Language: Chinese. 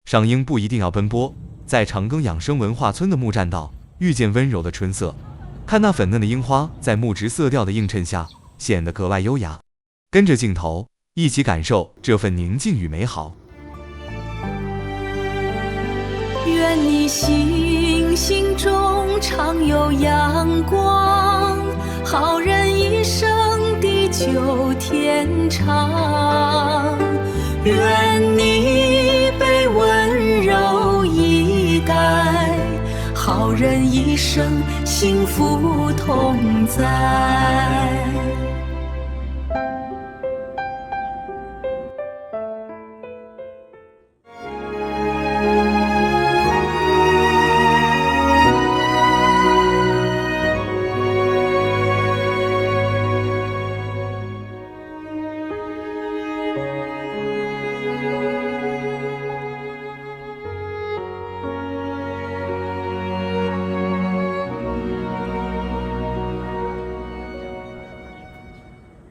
赏樱不一定要奔波，在长庚养生文化村的木栈道，遇见温柔的春色。看那粉嫩的樱花在木质色调的映衬下，显得格外优雅。跟着镜头，一起感受这份宁静与美好。愿你心心中常有阳光，好人一生地久天长。愿你被温柔以待，好人一生幸福同在。